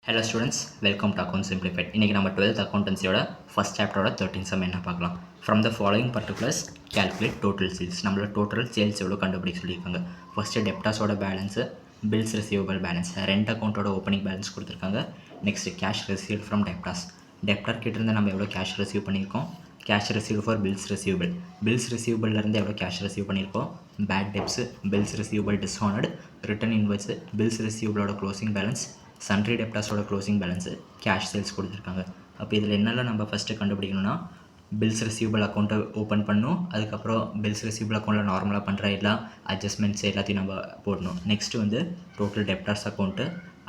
Hello students, welcome to Account Simplified. இன்றைக்கி நம்ம 12th அக்கௌண்டன்சியோட first சாப்டரோட 13 sum என்ன பார்க்கலாம். From the following particulars calculate total sales. நம்மளோட total sales எவ்வளோ கண்டுபிடிக்க சொல்லியிருக்காங்க. ஃபஸ்ட்டு டெப்டாஸோட balance, bills receivable balance, rent அக்கௌண்ட்டோட ஓப்பனிங் பேலன்ஸ் கொடுத்துருக்காங்க. Next cash received from debtors. Debtor கிட்டேருந்து நம்ம எவ்வளோ கேஷ் ரிசீவ் பண்ணியிருக்கோம். Cash received for bills receivable. Bills ரிசீவபிள்லேருந்து எவ்வளோ கேஷ் ரிசீவ் பண்ணியிருக்கோம். Bad debts, bills receivable dishonoured, return invoice, bills ரிசீவபிளோட க்ளோசிங் பேலன்ஸ், சன்ட்ரி டெப்டாஸோட க்ளோசிங் பேலன்ஸு, கேஷ் சேல்ஸ் கொடுத்துருக்காங்க. அப்போ இதில் என்னெல்லாம் நம்ம ஃபஸ்ட்டு கண்டுபிடிக்கணும்னா, பில்ஸ் ரிசீவபிள் அக்கௌண்ட்டை ஓப்பன் பண்ணணும். அதுக்கப்புறம் பில்ஸ் ரிசீவபிள் அக்கௌண்ட்டில் நார்மலாக பண்ணுற எல்லா அட்ஜஸ்ட்மெண்ட்ஸ் எல்லாத்தையும் நம்ம போடணும். நெக்ஸ்ட்டு வந்து டோட்டல் டெப்டார்ஸ் அக்கௌண்ட்டு.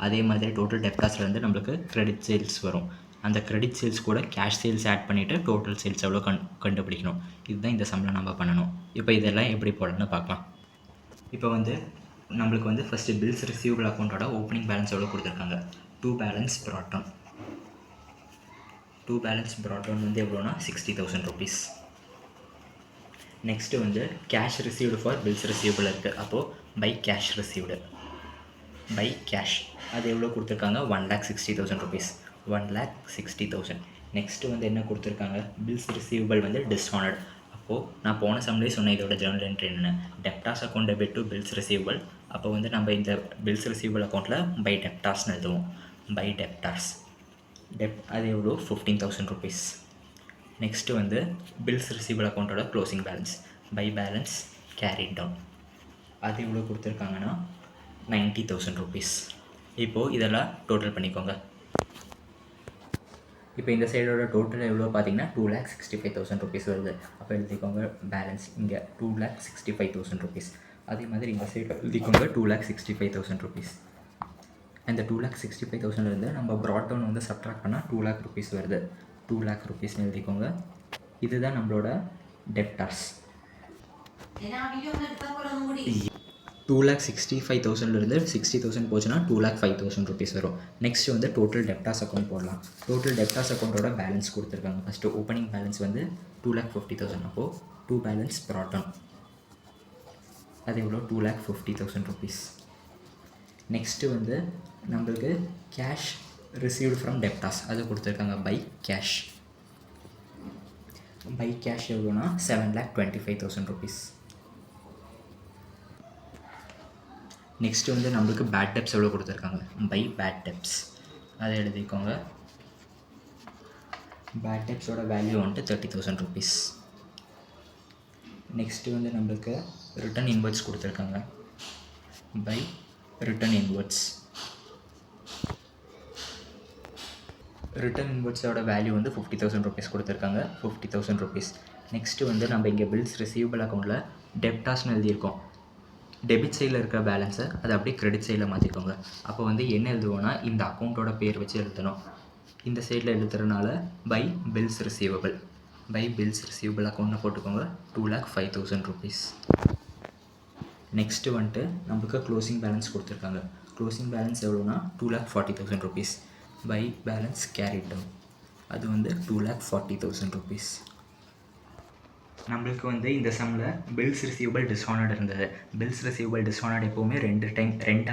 அதே மாதிரி டோட்டல் டெப்டார்ஸ்லேருந்து நம்மளுக்கு கிரெடிட் சேல்ஸ் வரும். அந்த கிரெடிட் சேல்ஸ் கூட கேஷ் சேல்ஸ் ஆட் பண்ணிவிட்டு டோட்டல் சேல்ஸ் எவ்வளோ கண்டுபிடிக்கணும். இதுதான் இந்த சம்மில் நம்ம பண்ணணும். இப்போ இதெல்லாம் எப்படி போடணும்னு பார்க்கலாம். இப்போ வந்து நம்மளுக்கு வந்து ஃபஸ்ட்டு பில்ஸ் ரிசீவபிள் அக்கௌண்ட்டோட ஓப்பனிங் பேலன்ஸ் எவ்வளோ கொடுத்துருக்காங்க. டூ பேலன்ஸ் ப்ராட் டவுன் வந்து எவ்வளோனா 60,000 rupees. நெக்ஸ்ட்டு வந்து cash received for bills receivable இருக்குது. அப்போது by cash received, by cash அது எவ்வளோ கொடுத்துருக்காங்க. 1,60,000 rupees. 1,60,000. நெக்ஸ்ட்டு வந்து என்ன கொடுத்துருக்காங்க. பில்ஸ் ரிசீவபிள் வந்து டிஸ்ஹானர்டு. அப்போது நான் போன சம்லேயே சொன்னேன் இதோட ஜேர்னல் என்ட்ரி என்னென்னு. Debtors account debit to bills receivable. அப்போ வந்து நம்ம இந்த பில்ஸ் ரிசீவபிள் அக்கௌண்ட்டில் பை டெப்டார்ஸ்னு எழுதுவோம். பை டெப்டார்ஸ் அது எவ்வளோ 15,000 rupees. நெக்ஸ்ட்டு வந்து பில்ஸ் ரிசீவபிள் அக்கௌண்ட்டோட closing balance, by balance carried down. அது எவ்வளோ கொடுத்துருக்காங்கன்னா 90,000 rupees. இப்போது இதெல்லாம் டோட்டல் பண்ணிக்கோங்க. இப்போ இந்த சைடோட டோட்டல் எவ்வளோ பார்த்தீங்கன்னா 2,65,000 rupees வருது. அப்போ எழுதிக்கோங்க பேலன்ஸ் இங்கே 2,65,000 rupees. அதே மாதிரி இந்த சைடு எழுதிக்கோங்க 2,65,000 rupees. அந்த 2,65,000 நம்ம ப்ராட் டவுன் வந்து சப்ட்ராக்ட் பண்ணால் 2,00,000 rupees வருது. 2,00,000 rupeesனு எழுதிக்கோங்க. இதுதான் நம்மளோட டெப்டார்ஸ். 2,65,000 60,000 போச்சுன்னா 2,05,000 rupees வரும். நெக்ஸ்ட் வந்து டோட்டல் டெப்டாஸ் அக்கௌண்ட் போடலாம். டோட்டல் டெப்டாஸ் அக்கௌண்ட்டோட பேலன்ஸ் கொடுத்துருக்காங்க. ஃபஸ்ட்டு ஓப்பனிங் பேலன்ஸ் வந்து 2,50,000. அப்போது 2 பேலன்ஸ் ப்ராட் டவுன் அது எவ்வளோ 2,50,000 rupees. நெக்ஸ்ட்டு வந்து நம்மளுக்கு கேஷ் ரிசீவ்டு ஃப்ரம் டெப்டாஸ் அது கொடுத்துருக்காங்க. பை கேஷ் எவ்வளோனா 7,25,000 rupees. நெக்ஸ்ட்டு வந்து நம்மளுக்கு பேட் டெப்ஸ் எவ்வளோ கொடுத்துருக்காங்க. பை பேட் டெப்ஸ் அதை எழுதிக்கோங்க. பேட் டெப்ஸோட வேல்யூ வந்துட்டு 30,000 rupees. நெக்ஸ்ட்டு வந்து நம்மளுக்கு ரிட்டன் இன்வெர்ட்ஸ் கொடுத்துருக்காங்க. By return inwards. ரிட்டன் இன்வெர்ட்ஸோட வேல்யூ வந்து 50,000 rupees கொடுத்துருக்காங்க. 50,000 rupees. நெக்ஸ்ட்டு வந்து நம்ம இங்கே பில்ஸ் ரிசீவபிள் அக்கௌண்ட்டில் டெப்டாஸ்னு எழுதியிருக்கோம். டெபிட் சைடில் இருக்கிற பேலன்ஸை அதை அப்படியே கிரெடிட் சைடில் மாற்றிக்கோங்க. அப்போ வந்து என்ன எழுதுவோன்னா இந்த அக்கௌண்ட்டோட பேர் வச்சு எழுதணும். இந்த சைடில் எழுதுறதுனால பை பில்ஸ் ரிசீவபிள் அக்கௌண்ட்னு போட்டுக்கோங்க. 2,05,000 rupees. நெக்ஸ்ட்டு வந்துட்டு நம்மளுக்கு க்ளோசிங் பேலன்ஸ் கொடுத்துருக்காங்க. க்ளோசிங் பேலன்ஸ் எவ்வளோனா 2,40,000 rupees. By balance carried down அது வந்து 2,40,000 rupees. நம்மளுக்கு வந்து இந்த சம்மில் பில்ஸ் ரிசீவபிள் டிஸ்ஹானர்டு இருந்தது. பில்ஸ் ரிசீவபிள் டிஸ்ஹானர்டு எப்போவுமே ரெண்டு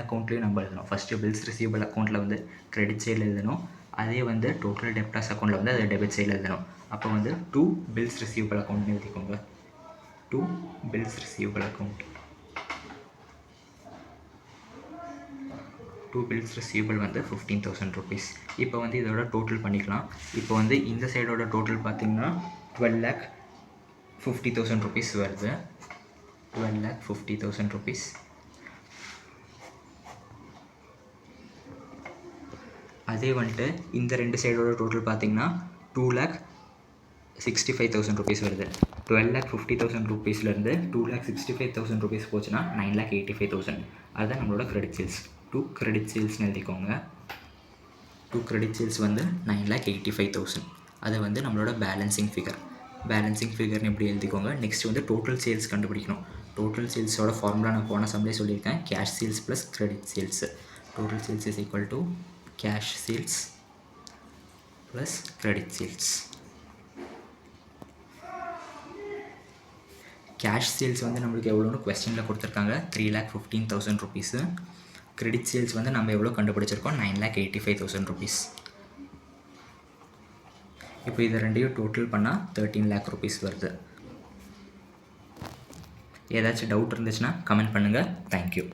அக்கௌண்ட்லேயும் நம்ம எழுதணும். ஃபஸ்ட்டு பில்ஸ் ரிசீவபிள் அக்கௌண்ட்டில் வந்து கிரெடிட் சைடில் எழுதணும். அதே வந்து டோட்டல் டெப்டாஸ் அக்கௌண்ட்டில் வந்து அதை டெபிட் சைடில் எழுதணும். அப்போ வந்து 2 பில்ஸ் ரிசீவபிள் அக்கௌண்ட்னு எழுதிக்கோங்க. 2 bills receivable account. 2 bills receivable வந்து 15,000 rupees. இப்போ வந்து இதோட டோட்டல் பண்ணிக்கலாம். இப்போ வந்து இந்த சைடோட டோட்டல் பார்த்திங்கன்னா 12,50,000 rupees வருது. 12,50,000 rupees. அதே வந்துட்டு இந்த ரெண்டு சைடோட டோட்டல் பார்த்திங்கன்னா 2,65,000 rupees வருது. 12,50,000 rupeesலேருந்து 2,65,000 rupees போச்சுன்னா 9,85,000. அதுதான் நம்மளோட கிரெடிட் சேல்ஸ். 2 கிரெடிட் சேல்ஸ்னு எழுதிக்கோங்க. 2 கிரெடிட் சேல்ஸ் வந்து 9,85,000. அது வந்து நம்மளோட பேலன்சிங் ஃபிகர்னு எப்படி எழுதிக்கோங்க. நெக்ஸ்ட் வந்து டோட்டல் சேல்ஸ் கண்டுபிடிக்கணும். டோட்டல் சேல்ஸோட ஃபார்முலா நான் போன சம்லேயே சொல்லியிருக்கேன். Cash sales plus credit sales. Total sales is equal to cash sales plus credit sales. Cash sales வந்து நம்மளுக்கு எவ்வளோன்னு கொஸ்டினில் கொடுத்துருக்காங்க. 3,15,000 rupees. கிரெடிட் சேல்ஸ் வந்து நம்ம எவ்வளோ கண்டுபிடிச்சிருக்கோம், 9,85,000 rupees. இப்போ இது ரெண்டையும் டோட்டல் பண்ணால் 13 lakh rupees வருது. ஏதாச்சும் டவுட் இருந்துச்சுன்னா கமெண்ட் பண்ணுங்கள். தேங்க்யூ.